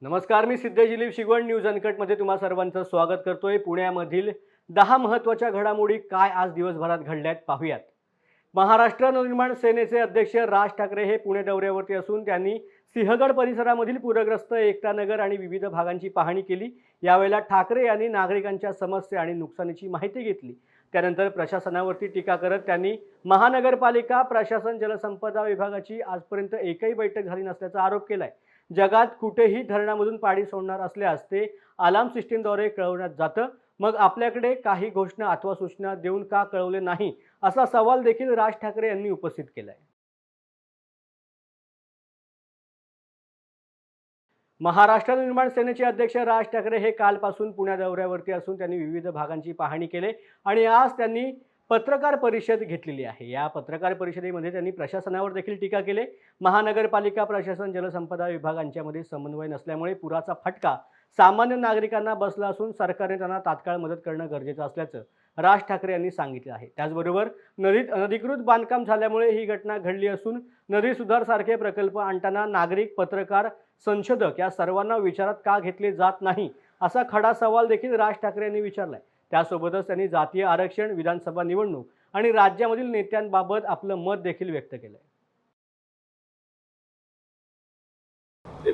नमस्कार, मी सिद्धेश दिलीप शिगवण न्यूज अनकटमध्ये तुम्हा सर्वांचं स्वागत करतोय। पुण्यामधील 10 महत्त्वाच्या घडामोडी काय आज दिवसभरात घडल्यात पाहूयात। महाराष्ट्र नवनिर्माण सेनेचे अध्यक्ष राज ठाकरे हे पुणे दौऱ्यावरती असून त्यांनी सिंहगड परिसरामधील पूरग्रस्त एकता नगर आणि विविध भागांची पाहणी केली। यावेळेला ठाकरे यांनी नागरिकांच्या समस्या आणि नुकसानीची माहिती घेतली। त्यानंतर प्रशासनावरती टीका करत त्यांनी महानगरपालिका प्रशासन जलसंपदा विभागाची आजपर्यंत एकही बैठक झाली नसल्याचा आरोप केलाय। जगात कुठेही धरणामधून पाणी सोडणार असल्यास ते अलार्म सिस्टीमद्वारे कळवण्यात जातं, मग आपल्याकडे काही घोषणा अथवा सूचना देऊन का कळवले नाही असा सवाल देखील राज ठाकरे यांनी उपस्थित केलाय। महाराष्ट्र निर्माण सेनेचे अध्यक्ष राज ठाकरे हे कालपासून पुणे दौऱ्यावरती असून त्यांनी विविध भागांची पाहणी केली आणि आज त्यांनी पत्रकार परिषद घेतलेली आहे। या पत्रकार परिषदेमध्ये त्यांनी प्रशासनावर देखील टीका केली। महानगरपालिका प्रशासन जलसंपदा विभागांच्यामध्ये समन्वय नसल्यामुळे पुराचा फटका सामान्य नागरिकांना बसला असून सरकारने त्यांना तात्काळ मदत करणं गरजेचं असल्याचं राज ठाकरे यांनी सांगितलं आहे। त्याचबरोबर नदीत अनधिकृत बांधकाम झाल्यामुळे ही घटना घडली असून नदी सुधार सारखे प्रकल्प आणताना नागरिक, पत्रकार, संशोधक या सर्वांना विचारात का घेतले जात नाही असा खडा सवाल देखील राज ठाकरे यांनी विचारलाय। त्यासोबतच त्यांनी जातीय आरक्षण, विधानसभा निवडणूक आणि राज्यामधील नेत्यांबाबत आपलं मत देखील व्यक्त केलंय।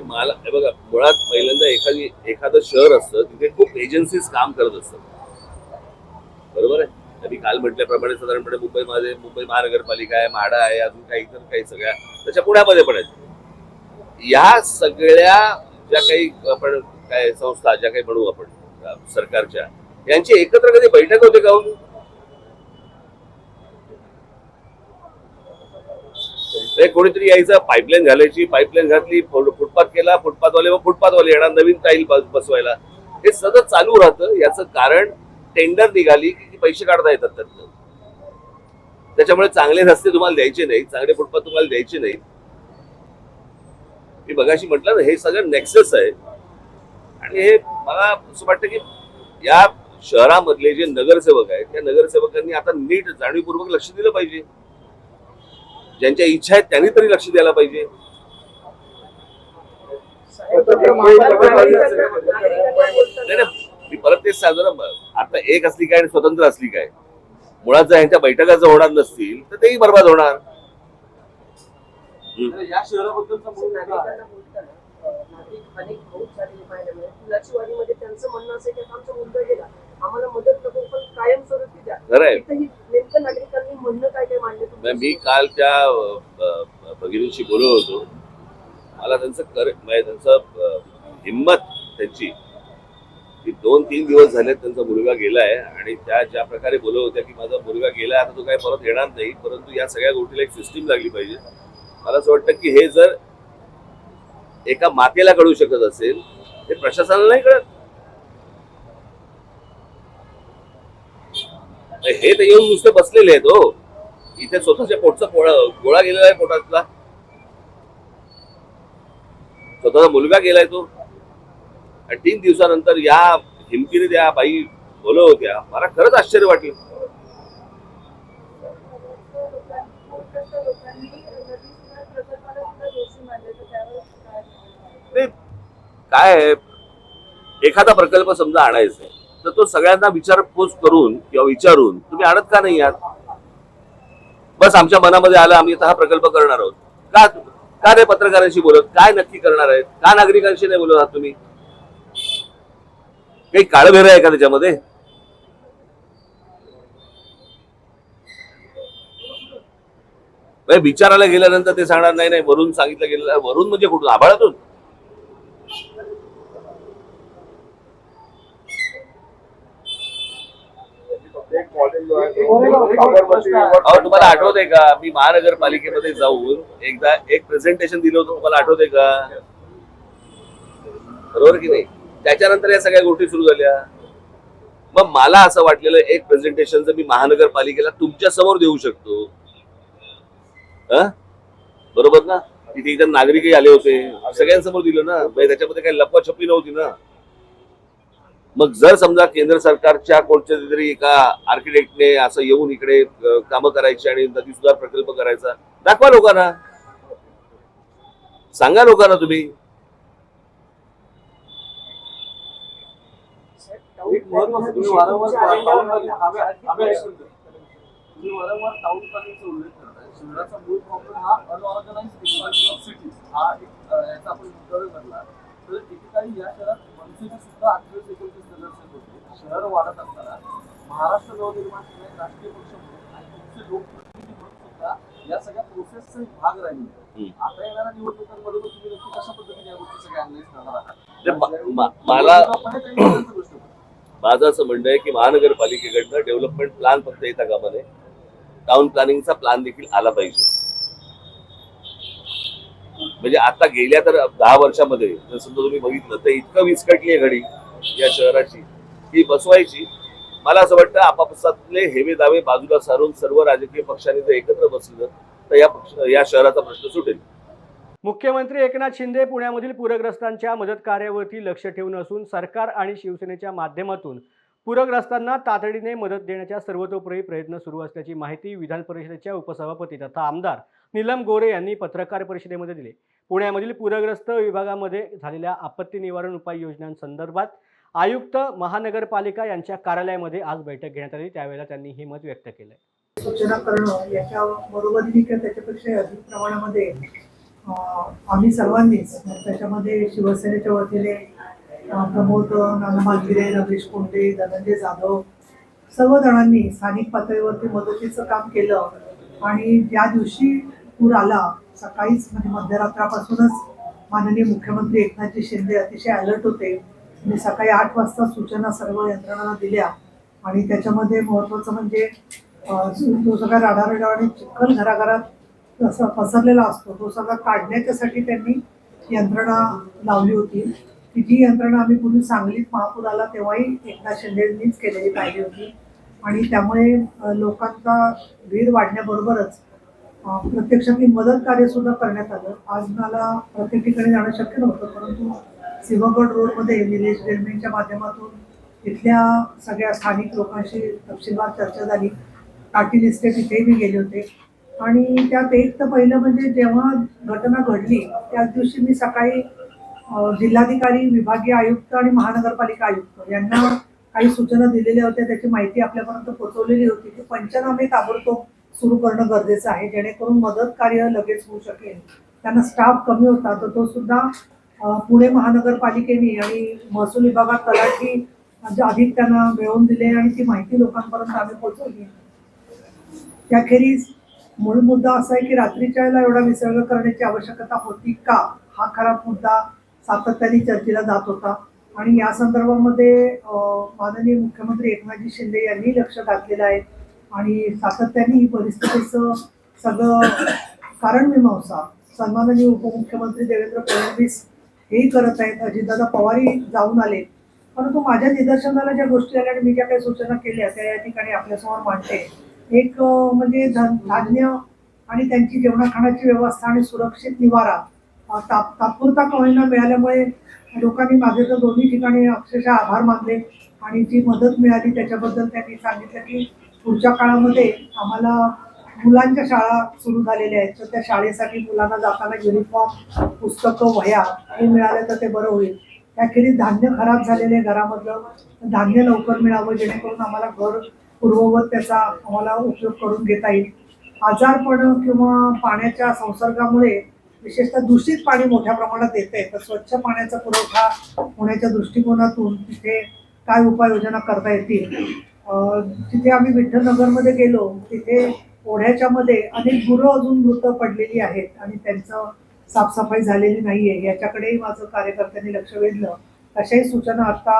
मला बघा, मुळात पहिल्यांदा एखादं शहर असतं तिथे खूप एजन्सीज काम करत असतात, बरोबर आहे। मी काल म्हटल्याप्रमाणे साधारणपणे मुंबई महानगरपालिका आहे, म्हाडा आहे, अजून काही इतर काही सगळ्या त्याच्या पुण्यामध्ये पण आहेत। या सगळ्या ज्या काही आपण काय संस्था ज्या काही म्हणू आपण सरकारच्या, यांची एकत्र कधी बैठक होते का हो? कोणीतरी यायचं, पाईपलाईन घालायची, पाईपलाईन घातली, फुटपाथ केला, फुटपाथवाले येणार नवीन टाईल बसवायला, हे सतत चालू राहतं। याचं कारण टेंडर निघाली की पैसे काढता येतात त्यातनं, त्याच्यामुळे चांगले रस्ते तुम्हाला द्यायचे नाही, चांगले फुटपाथ तुम्हाला द्यायचे नाही। मी मगाशी म्हटलं ना, हे सगळं नेक्सस आहे आणि हे मला असं वाटतं की या शहरामधले जे नगरसेवक आहेत त्या नगरसेवकांनी आता नीट जाणीवपूर्वक लक्ष दिलं पाहिजे। ज्यांच्या इच्छा आहेत त्यांनी तरी लक्ष द्यायला पाहिजे। मी परत तेच सांगतो ना, आता एक असली काय आणि स्वतंत्र असली काय, मुळात जर यांच्या बैठका जर होणार नसतील तर तेही बरबाद होणार। या शहराबद्दलचा अनेक बहुत सारे पाहिल्यामुळे फुलाचीवाडीमध्ये त्यांचं म्हणणं असं की आमचा मुलगा गेला, आम्हाला मदत नको पण कायमस्वरूपी द्या। नेमकं नागरिकांनी म्हणणं काय काय मांडलं? मी काल त्या भगिनीशी बोलत होतो, मला त्यांचं हिंमत त्यांची 2-3 दिवस झाले त्यांचा मुलगा गेलाय आणि त्या ज्या प्रकारे बोलत होत्या की माझा मुलगा गेलाय, आता तो काय परत येणार नाही, परंतु या सगळ्या गोष्टीला एक सिस्टीम लागली पाहिजे। मला असं वाटतं की हे जर एका मातेला कळू शकत असेल ते प्रशासनाला नाही कळत। हे तर येऊन नुसते बसलेले आहेत हो, इथे स्वतःच्या पोटचा गोळा गेलेला आहे, पोटातला स्वतःचा मुलगा गेलाय तो, आणि 3 दिवसानंतर या हिमतीने त्या बाई बोलत होत्या, मला खरंच आश्चर्य वाटलं। काय आहे, एखादा प्रकल्प समजा आणायचा तर तो सगळ्यांना विचारपूस करून किंवा विचारून तुम्ही आणत का नाही आहात? बस आमच्या मनामध्ये आलं आम्ही आता हा प्रकल्प करणार आहोत, का नाही पत्रकारांशी बोलत? काय नक्की करणार आहेत? का नागरिकांशी नाही बोलत आहात तुम्ही? काही काळभेर आहे का त्याच्यामध्ये? विचारायला गेल्यानंतर ते सांगणार नाही वरून सांगितलं गेलं। वरून म्हणजे कुठून? आभाळातून? तुम्हाला आठवतंय का, मी महानगरपालिकेमध्ये जाऊन एकदा एक प्रेझेंटेशन दिलं होतं, तुम्हाला आठवतंय का? बरोबर की नाही? त्याच्यानंतर या सगळ्या गोष्टी सुरू झाल्या। मग मला असं वाटलेलं एक प्रेझेंटेशन जर मी महानगरपालिकेला तुमच्या समोर देऊ शकतो, बरोबर ना? तिथे इतर नागरिकही आले होते, सगळ्यांसमोर दिलं ना, त्याच्यामध्ये काही लपवाछपी नव्हती ना। मग जर समजा केंद्र सरकारच्या कोणत्या तरी एका आर्किटेक्टने असं येऊन इकडे कामं करायची आणि नदी सुधार प्रकल्प करायचा, दाखवा लोकांना, सांगा लोकांना तुम्ही। एक महत्वाचं तुम्ही वारंवार टाऊन प्लॅनिंगचा उल्लेख करताय. शहराचा मूळ प्रॉब्लेम हा अनऑर्गनाइज्ड एक्सपान्शन ऑफ सिटी हा एक याचा आपण मुद्दा धरला तर एकेकाळी या शहरात मनसेचे सुद्धा 38-39 नगरसेवक होते. शहर वाढत असताना महाराष्ट्र नवनिर्माण सेना राष्ट्रीय पक्ष म्हणून आणि तुमचे लोकप्रतिनिधी म्हणून सुद्धा या सगळ्या प्रोसेसचा एक भाग राहिला. आता येणाऱ्या निवडणुकांमध्ये तुम्ही नक्की कशा पद्धतीने या गोष्टी सगळ्या अनालाइज करणार आहात? माझं असं म्हणणं आहे की महानगरपालिकेकडनं डेव्हलपमेंट प्लॅन फक्त येता कामा नये, टाउन प्लॅनिंगचा प्लॅन देखील आला पाहिजे. म्हणजे आता गेल्या तर 10 वर्षामध्ये जर समजा तुम्ही बघितलं तर इतकं विस्कटली आहे घडी या शहराची की बसवायची. मला असं वाटतं आपापसातले हेवे दावे बाजूला सारून सर्व राजकीय पक्षांनी जर एकत्र बसलं तर या शहराचा प्रश्न सुटेल. मुख्यमंत्री एकनाथ शिंदे पुण्यामधील पूरग्रस्तांच्या मदत कार्यावरती लक्ष ठेवून असून सरकार आणि शिवसेनेच्या माध्यमातून पूरग्रस्तांना तातडीने मदत देण्याच्या सर्वतोपरी प्रयत्न सुरू असल्याची माहिती विधान परिषदेच्या उपसभापती तथा आमदार नीलम गोरे यांनी पत्रकार परिषदेमध्ये दिली. पुण्यामधील पूरग्रस्त विभागामध्ये झालेल्या आपत्ती निवारण उपाययोजनांसंदर्भात आयुक्त महानगरपालिका यांच्या कार्यालयामध्ये आज बैठक घेण्यात आली. त्यावेळेला त्यांनी हे मत व्यक्त केलं. सूचना करणं याच्या बरोबरीने किंवा त्याच्यापेक्षा अधिक प्रमाणामध्ये आम्ही सर्वांनीच त्याच्यामध्ये शिवसेनेच्या वतीने प्रमोद नाना मालगिरे, रमेश कोंडे, धनंजय जाधव सर्व जणांनी स्थानिक पातळीवरती मदतीचं काम केलं. आणि ज्या दिवशी पूर आला सकाळीच म्हणजे मध्यरात्रापासूनच माननीय मुख्यमंत्री एकनाथजी शिंदे अतिशय अलर्ट होते. आणि सकाळी 8 वाजता सूचना सर्व यंत्रणांना दिल्या. आणि त्याच्यामध्ये महत्त्वाचं म्हणजे तो सगळा राडारडा आणि चिखल घराघरात असं पसरलेला असतो तो सगळा काढण्याच्यासाठी त्यांनी यंत्रणा लावली होती. की जी यंत्रणा आम्ही पूर्वी सांगलीत महापूर आला तेव्हाही एकनाथ शिंदेंनीच केलेली पाहिजे होती. आणि त्यामुळे लोकांचा धीर वाढण्याबरोबरच प्रत्यक्षात मदत कार्य सुद्धा करण्यात आलं. आज मला प्रत्येक ठिकाणी जाणं शक्य नव्हतं, परंतु सिंहगड रोडमध्ये निलेश रेल्वेच्या माध्यमातून इथल्या सगळ्या स्थानिक लोकांशी तपशीलवार चर्चा झाली. पाटील इस्टेट इथेही मी गेले होते. आणि त्यात एक तर पहिलं म्हणजे जेव्हा घटना घडली त्याच दिवशी मी सकाळी जिल्हाधिकारी, विभागीय आयुक्त आणि महानगरपालिका आयुक्त यांना काही सूचना दिलेल्या होत्या. त्याची माहिती आपल्यापर्यंत पोहोचवलेली होती की पंचनामे ताबडतोब सुरू करणं गरजेचं आहे जेणेकरून मदत कार्य लगेच होऊ शकेल. त्यांना स्टाफ कमी होता तर तो सुद्धा पुणे महानगरपालिकेने आणि महसूल विभागात तलाठी अधिक त्यांना मिळवून दिले आणि ती माहिती लोकांपर्यंत आम्ही पोहोचवली. त्याखेरीज मूळ मुद्दा असा आहे की रात्रीच्या वेळेला एवढा विसर्ग करण्याची आवश्यकता होती का, हा खरा मुद्दा सातत्याने चर्चेला जात होता. आणि या संदर्भामध्ये माननीय मुख्यमंत्री एकनाथजी शिंदे यांनी लक्ष घातलेलं आहे. आणि सातत्याने ही परिस्थितीचं सगळं कारणमीमांसा सन्माननीय उपमुख्यमंत्री देवेंद्र फडणवीस हेही करत आहेत. अजितदादा पवारही जाऊन आले. परंतु माझ्या निदर्शनाला ज्या गोष्टी आल्या आणि मी ज्या काही सूचना केल्या त्या या ठिकाणी आपल्यासमोर मांडते. एक म्हणजे धान्य आणि त्यांची जेवणाखाण्याची व्यवस्था आणि सुरक्षित निवारा तात्पुरता का होईना मिळाल्यामुळे लोकांनी माझे तर दोन्ही ठिकाणी अक्षरशः आभार मानले. आणि जी मदत मिळाली त्याच्याबद्दल त्यांनी सांगितलं की पुढच्या काळामध्ये आम्हाला मुलांच्या शाळा सुरू झालेल्या आहेत तर त्या शाळेसाठी मुलांना जाताना युनिफॉर्म, पुस्तकं, वह्या हे मिळालं तर ते बरं होईल. त्याखेरीज धान्य खराब झालेले घरामधलं धान्य लवकर मिळावं जेणेकरून आम्हाला घर पूर्ववत त्याचा आम्हाला उपयोग करून घेता येईल. आजारपण किंवा पाण्याच्या संसर्गामुळे विशेषतः दूषित पाणी मोठ्या प्रमाणात येते तर स्वच्छ पाण्याचा पुरवठा होण्याच्या दृष्टिकोनातून तिथे काय उपाययोजना करता येतील. तिथे आम्ही विठ्ठलनगरमध्ये गेलो तिथे ओढ्याच्या मध्ये अनेक गुरं अजून मृत पडलेली आहेत आणि त्यांचं साफसफाई झालेली नाही आहे. याच्याकडेही माझं कार्यकर्त्यांनी लक्ष वेधलं. अशाही सूचना आता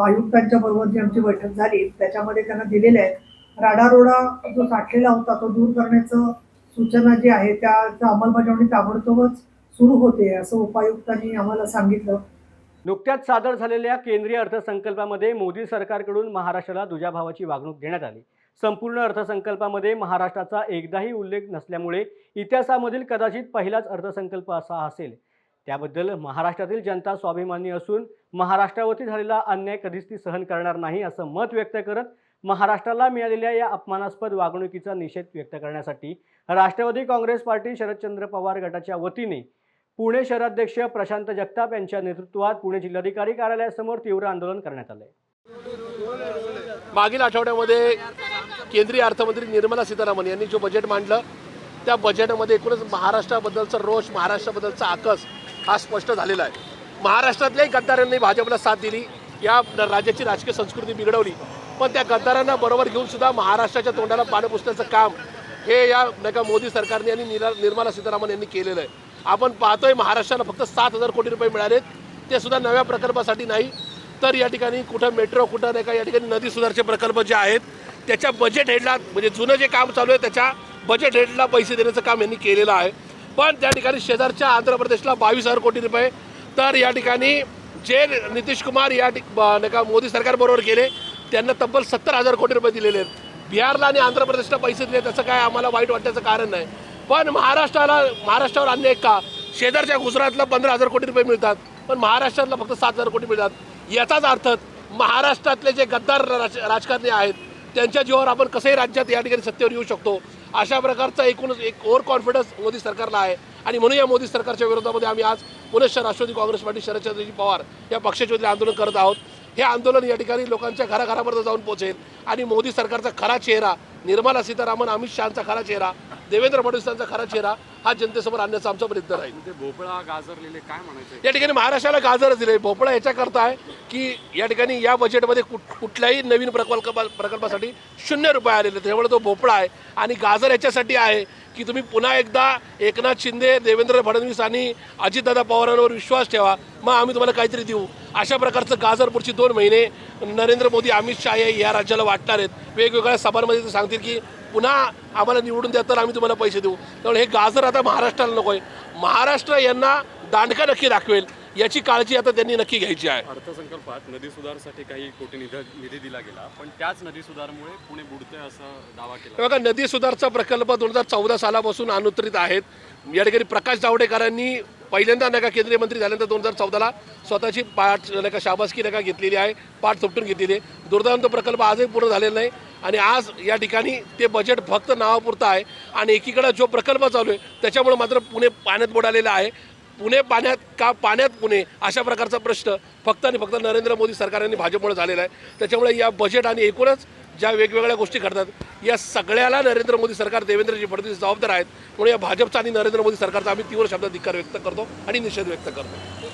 आयुक्तांच्या बरोबर जी आमची बैठक झाली त्याच्यामध्ये त्यांना दिलेल्या आहेत. राडारोडा जो साठलेला होता तो दूर करण्याचं सूचना जी आहे त्याचं अंमलबजावणी ताबडतोबच सुरू होते असं उपायुक्तांनी आम्हाला सांगितलं. नुकत्याच सादर झालेल्या केंद्रीय अर्थसंकल्पामध्ये मोदी सरकारकडून महाराष्ट्राला दुजाभावाची वागणूक देण्यात आली. संपूर्ण अर्थसंकल्पामध्ये महाराष्ट्राचा एकदाही उल्लेख नसल्यामुळे इतिहासामधील कदाचित पहिलाच अर्थसंकल्प असा असेल. त्याबद्दल महाराष्ट्रातील जनता स्वाभिमानी असून महाराष्ट्रावरती झालेला अन्याय कधीच ती सहन करणार नाही असं मत व्यक्त करत महाराष्ट्राला मिळालेल्या या अपमानास्पद वागणुकीचा निषेध व्यक्त करण्यासाठी राष्ट्रवादी काँग्रेस पार्टी शरदचंद्र पवार गटाच्या वतीने पुणे शहराध्यक्ष प्रशांत जगताप यांच्या नेतृत्वात पुणे जिल्हाधिकारी कार्यालयासमोर तीव्र आंदोलन करण्यात आले. मागील आठवड्यामध्ये केंद्रीय अर्थमंत्री निर्मला सीतारामन यांनी जो बजेट मांडलं त्या बजेटमध्ये एकूणच महाराष्ट्राबद्दलचा रोष, महाराष्ट्राबद्दलचा आकस हा स्पष्ट झालेला आहे. महाराष्ट्रातल्याही गद्दारांनी भाजपला साथ दिली, या राज्याची राजकीय संस्कृती बिघडवली, पण त्या गद्दारांना बरोबर घेऊन सुद्धा महाराष्ट्राच्या तोंडाला पाणी पुसण्याचं काम हे या मोदी सरकारने आणि निर्मला सीतारामन यांनी केलेलं आहे. आपण पाहतोय महाराष्ट्राला फक्त 7,000 कोटी रुपये मिळालेत, ते सुद्धा नव्या प्रकल्पासाठी नाही, तर या ठिकाणी कुठं मेट्रो, कुठं या ठिकाणी नदी सुधारचे प्रकल्प जे आहेत त्याच्या बजेट हेडला, म्हणजे जुनं जे काम चालू आहे त्याच्या बजेट हेडला पैसे देण्याचं काम यांनी केलेलं आहे. पण त्या ठिकाणी शेजारच्या आंध्र प्रदेशला 22,000 कोटी रुपये, तर या ठिकाणी जे नितीश कुमार मोदी सरकारबरोबर गेले त्यांना तब्बल 70,000 कोटी रुपये दिलेले आहेत. बिहारला आणि आंध्र प्रदेशला पैसे दिले, त्याचं काय आम्हाला वाईट वाटण्याचं कारण नाही. पण महाराष्ट्रावर अन्याय का? शेजारच्या गुजरातला 15,000 कोटी रुपये मिळतात, पण महाराष्ट्रातला फक्त 7,000 कोटी मिळतात. याचाच अर्थ महाराष्ट्रातले जे गद्दार राजकारणी आहेत त्यांच्या जीवावर आपण कसंही राज्यात या ठिकाणी सत्तेवर येऊ शकतो, अशा प्रकारचा एकूणच एक ओव्हर कॉन्फिडन्स मोदी सरकारला आहे. आणि म्हणून या मोदी सरकारच्या विरोधामध्ये आम्ही आज पुनश्च राष्ट्रवादी काँग्रेस पार्टी शरदचंद्रजी पवार या पक्षाच्या वतीने आंदोलन करत आहोत. हे आंदोलन या ठिकाणी लोकांच्या घराघरापर्यंत जाऊन पोहोचेल आणि मोदी सरकारचा खरा चेहरा, निर्मला सीतारामन, अमित शहाचा खरा चेहरा, देवेंद्र फडणवीसांचा खरा चेहरा हा जनतेसमोर आणण्याचा आमचा प्रयत्न राहील. ते भोपळा गाजरलेले काय म्हणायचं? या ठिकाणी महाराष्ट्राला गाजर दिले. भोपळा याच्याकरता आहे की या ठिकाणी या बजेटमध्ये कुठल्याही नवीन प्रकल्पासाठी 0 रुपये आलेले, त्यामुळे तो भोपळा आहे. आणि गाजर याच्यासाठी आहे की तुम्ही पुन्हा एकदा एकनाथ शिंदे, देवेंद्र फडणवीस आणि अजितदादा पवारांवर विश्वास ठेवा, मग आम्ही तुम्हाला काहीतरी देऊ. अशा प्रकारचं गाजर पुढची 2 महिने नरेंद्र मोदी, अमित शहा या राज्याला वाटणार आहेत. वेगवेगळ्या सभांमध्ये ते सांगतील की पुन्हा आम्हाला निवडून द्या तर आम्ही तुम्हाला पैसे देऊ. त्यामुळे हे गाजर आता महाराष्ट्राला नको आहे. महाराष्ट्र यांना दांडका नक्की दाखवेल याची काळजी आता त्यांनी नक्की घ्यायची आहे. अर्थसंकल्पात नदी सुधारसाठी काही कोटी निधी दिला गेला, पण त्याच नदी सुधारमुळे पुणे बुडतंय असा दावा केला. बघा, नदी सुधारचा प्रकल्प 2014 सालापासून अनुत्तरित आहेत. या ठिकाणी प्रकाश जावडेकरांनी पहिल्यांदा केंद्रीय मंत्री झाल्यानंतर 2014ला स्वतःची शाबासकी घेतलेली आहे, पाठ थोपटून घेतलेली आहे. दुर्दैवाने प्रकल्प आजही पूर्ण झालेला नाही आणि आज या ठिकाणी ते बजेट फक्त नावापुरतं आहे. आणि एकीकडे जो प्रकल्प चालू आहे त्याच्यामुळे मात्र पुणे पाण्यात बुडालेला आहे. पुणे पाण्यात पुणे अशा प्रकारचा प्रश्न फक्त आणि फक्त नरेंद्र मोदी सरकारने भाजपमुळे झालेला आहे. त्याच्यामुळे या बजेट आणि एकूणच ज्या वेगवेगळ्या गोष्टी घडतात या सगळ्याला नरेंद्र मोदी सरकार, देवेंद्रजी फडणवीस जबाबदार आहेत. म्हणून या भाजपचा आणि नरेंद्र मोदी सरकारचा आम्ही तीव्र शब्दात धिक्कार व्यक्त करतो आणि निषेध व्यक्त करतो.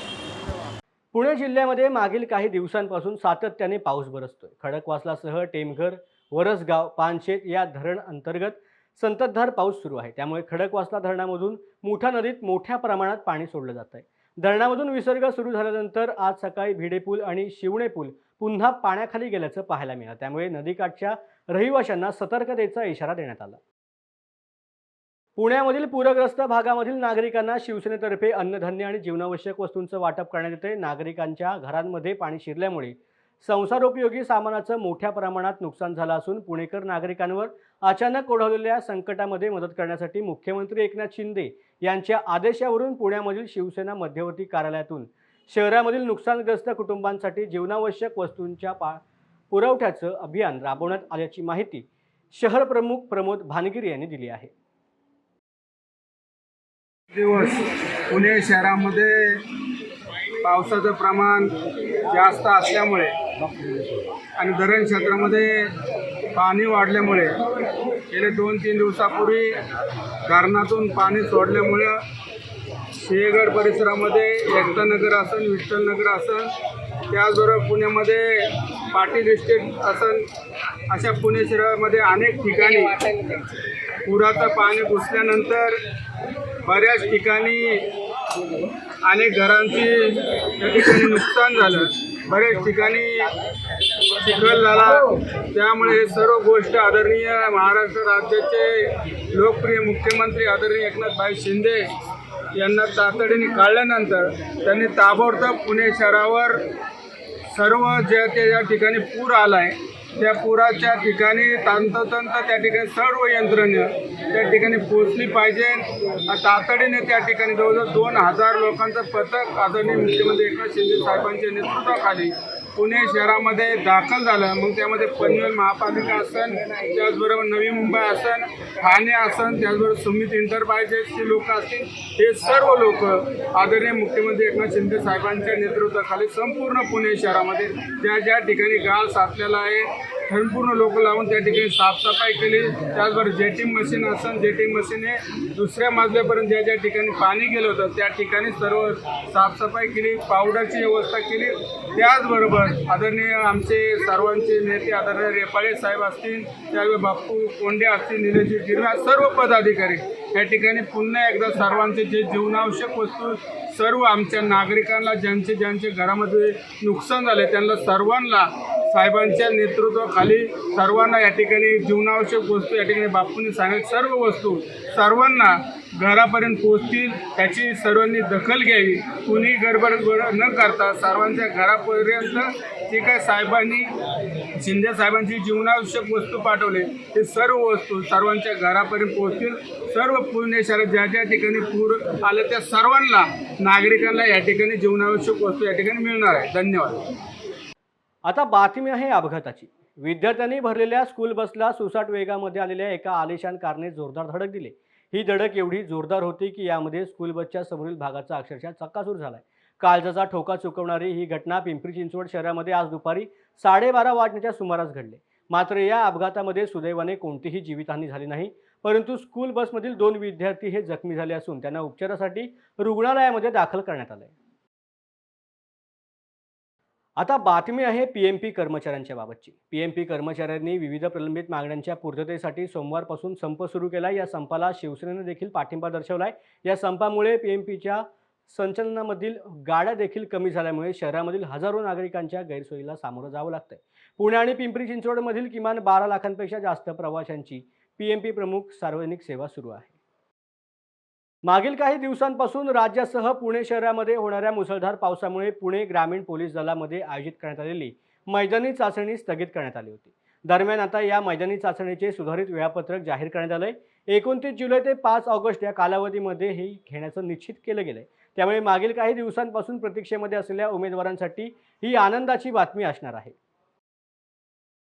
पुणे जिल्ह्यामध्ये मागील काही दिवसांपासून सातत्याने पाऊस बरसतोय. खडकवासलासह टेमघर, वरसगाव, पानशेत या धरण अंतर्गत संततधार पाऊस सुरू आहे. त्यामुळे खडकवासला धरणामधून मुठा नदीत मोठ्या प्रमाणात पाणी सोडलं जात आहे. धरणामधून विसर्ग सुरू झाल्यानंतर आज सकाळी भिडे पूल आणि शिवणे पूल पुन्हा पाण्याखाली गेल्याचं पाहायला मिळालं. त्यामुळे नदीकाठच्या रहिवाशांना सतर्कतेचा इशारा देण्यात आला. पुण्यामधील पूरग्रस्त भागामधील नागरिकांना शिवसेनेतर्फे अन्नधान्य आणि जीवनावश्यक वस्तूंचं वाटप करण्यात येते. नागरिकांच्या घरांमध्ये पाणी शिरल्यामुळे संसारोपयोगी सामानाचं मोठ्या प्रमाणात नुकसान झालं असून पुणेकर नागरिकांवर अचानक ओढवलेल्या संकटामध्ये मदत करण्यासाठी मुख्यमंत्री एकनाथ शिंदे यांच्या आदेशावरून पुण्यामधील शिवसेना मध्यवर्ती कार्यालयातून शहरामधील नुकसानग्रस्त कुटुंबांसाठी जीवनावश्यक वस्तूंच्या पुरवठ्याचं अभियान राबवण्यात आल्याची माहिती शहर प्रमुख प्रमोद भानगिरी यांनी दिली आहे. दिवस पुणे शहरामध्ये पावसाचं प्रमाण जास्त असल्यामुळे आणि धरण क्षेत्रामध्ये पाणी वाढल्यामुळे गेले 2-3 दिवसापूर्वी धरणातून पाणी सोडल्यामुळं सिंहगड परिसरामध्ये एकतानगर असन, विठ्ठलनगर असन, त्याचबरोबर पुण्यामध्ये पाटील इस्टेट असन, अशा पुणे शहरामध्ये अनेक ठिकाणी पुराचं पाणी घुसल्यानंतर बऱ्याच ठिकाणी अनेक घरांची त्या ठिकाणी नुकसान झालं, बऱ्याच ठिकाणी चिखल झाला. त्यामुळे हे सर्व गोष्ट आदरणीय महाराष्ट्र राज्याचे लोकप्रिय मुख्यमंत्री आदरणीय एकनाथभाई शिंदे यांना तातडीने कळल्यानंतर त्यांनी ताबडतोब पुणे शहरावर सर्व ज्या ठिकाणी पूर आला आहे त्या पुराच्या ठिकाणी तंतोतंत त्या ठिकाणी सर्व यंत्रणा त्या ठिकाणी पोहोचली पाहिजे. तातडीने त्या ठिकाणी जवळजवळ 2,000 लोकांचं पथक आदरणीय मुख्यमंत्री एकनाथ शिंदे साहेबांच्या नेतृत्वाखाली पुणे शहरामध्ये दाखल झालं, मग त्यामध्ये पनवेल महापालिका असन, त्याचबरोबर नवी मुंबई असन, ठाणे असन, त्याचबरोबर सुमित इंटरप्राइजेसचे लोक असतील, हे सर्व लोक आदरणीय मुख्यमंत्री एकनाथ शिंदे साहेबांच्या नेतृत्वाखाली संपूर्ण पुणे शहरामध्ये ज्या ठिकाणी गाळ साचलेला आहे, संपूर्ण लोक लावून त्या ठिकाणी साफसफाई केली. त्याचबरोबर जेटिंग मशीन असन, जेटिंग मशीन हे दुसऱ्या मजल्यापर्यंत ज्या ठिकाणी पाणी गेलं होतं त्या ठिकाणी सर्व साफसफाई केली, पावडरची व्यवस्था केली. त्याचबरोबर आदरणीय आमचे सर्वांचे नेते आदरणीय रेपाळे साहेब असतील, त्याचबरोबर बाप्पू कोंडे असतील, निलेश गिरवे, सर्व पदाधिकारी या ठिकाणी पुन्हा एकदा सर्वांचे जे जीवनावश्यक वस्तू सर्व आमच्या नागरिकांना ज्यांचे घरामध्ये नुकसान झाले त्यांना सर्वांना साहेबांच्या नेतृत्वाखाली सर्वांना या ठिकाणी जीवनावश्यक वस्तू या ठिकाणी बापूंनी सांगितले सर्व वस्तू सर्वांना घरापर्यंत पोहोचतील याची सर्वांनी दखल घ्यावी. कुणी गडबड न करता सर्वांच्या घरापर्यंत जे काय साहेबांनी शिंदे साहेबांची जीवनावश्यक वस्तू पाठवले ते सर्व वस्तू सर्वांच्या घरापर्यंत पोहोचतील. सर्व पुणे शहरात ज्या ठिकाणी पूर आले त्या सर्वांना नागरिकांना या ठिकाणी जीवनावश्यक वस्तू या ठिकाणी मिळणार आहे. धन्यवाद. आता बातमी आहे अपघाताची. विद्यार्थ्यांनी भरलेल्या स्कूल बसला सुसाट वेगामध्ये आलेल्या एका आलिशान कारने जोरदार धडक दिली. ही धडक एवढी जोरदार होती की यामध्ये स्कूल बसच्या समोरील भागाचा अक्षरशः चक्काचूर झालाय. काळजाचा ठोका चुकवणारी ही घटना पिंपरी चिंचवड शहरामध्ये आज दुपारी 12:30 वाजण्याच्या सुमारास घडली. मात्र या अपघातामध्ये सुदैवाने कोणतीही जीवितहानी झाली नाही, परंतु स्कूल बसमधील 2 विद्यार्थी हे जखमी झाले असून त्यांना उपचारासाठी रुग्णालयामध्ये दाखल करण्यात आले. आता बातमी आहे पीएमपी कर्मचाऱ्यांच्या बाबतची. पीएमपी कर्मचाऱ्यांनी विविध प्रलंबित मागण्यांच्या पूर्ततेसाठी सोमवारपासून संप सुरू केला. या संपाला शिवसेनेने देखील पाठिंबा दर्शवलाय. या संपामुळे पीएमपीच्या संचलनामधील गाड्या देखील कमी झाल्यामुळे शहरामधील हजारो नागरिकांच्या गैरसोयीला सामोरं जावं लागतंय. पुणे आणि पिंपरी चिंचवडमधील किमान 12 लाखांपेक्षा जास्त प्रवाशांची पीएमपी प्रमुख सार्वजनिक सेवा सुरू आहे. मागील काही दिवसांपासून राज्यासह पुणे शहरामध्ये होणाऱ्या मुसळधार पावसामुळे पुणे ग्रामीण पोलीस दलामध्ये आयोजित करण्यात आलेली मैदानी चाचणी स्थगित करण्यात आली होती. दरम्यान आता या मैदानी चाचणीचे सुधारित वेळापत्रक जाहीर करण्यात आलंय. 29 जुलै ते 5 ऑगस्ट या कालावधीमध्ये हे घेण्याचं निश्चित केलं गेलंय. त्यामुळे मागील काही दिवसांपासून प्रतीक्षेमध्ये असलेल्या उमेदवारांसाठी ही आनंदाची बातमी असणार आहे.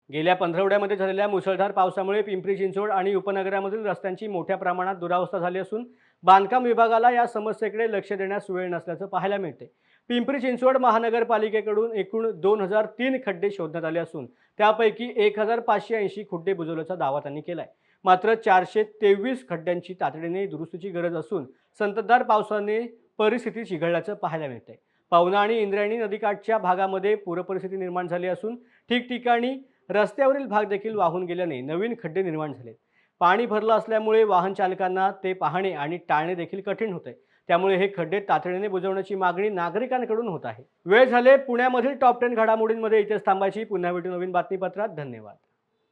गेल्या पंधरवड्यामध्ये झालेल्या मुसळधार पावसामुळे पिंपरी चिंचवड आणि उपनगरामधील रस्त्यांची मोठ्या प्रमाणात दुरावस्था झाली असून बांधकाम विभागाला या समस्येकडे लक्ष देण्यास वेळ नसल्याचं पाहायला मिळते. पिंपरी चिंचवड महानगरपालिकेकडून एकूण 2003 खड्डे शोधण्यात आले असून त्यापैकी 1580 खड्डे बुजवल्याचा दावा त्यांनी केलाय. मात्र 423 खड्ड्यांची तातडीने दुरुस्तीची गरज असून संततधार पावसाने परिस्थिती चिघळल्याचं पाहायला मिळतंय. पवना आणि इंद्रायणी नदीकाठच्या भागामध्ये पूरपरिस्थिती निर्माण झाली असून ठिकठिकाणी रस्त्यावरील भाग देखील वाहून गेल्याने नवीन खड्डे निर्माण झाले. पाणी भरलं असल्यामुळे वाहन चालकांना ते पाहणे आणि टाळणे देखील कठीण होते. त्यामुळे हे खड्डे तातडीने बुजवण्याची मागणी नागरिकांकडून होत आहे. वेळ झाले पुण्यामधील टॉप 10 घडामोडींमध्ये इथेच थांबायची. पुन्हा भेटू नवीन बातमीपत्रात. धन्यवाद.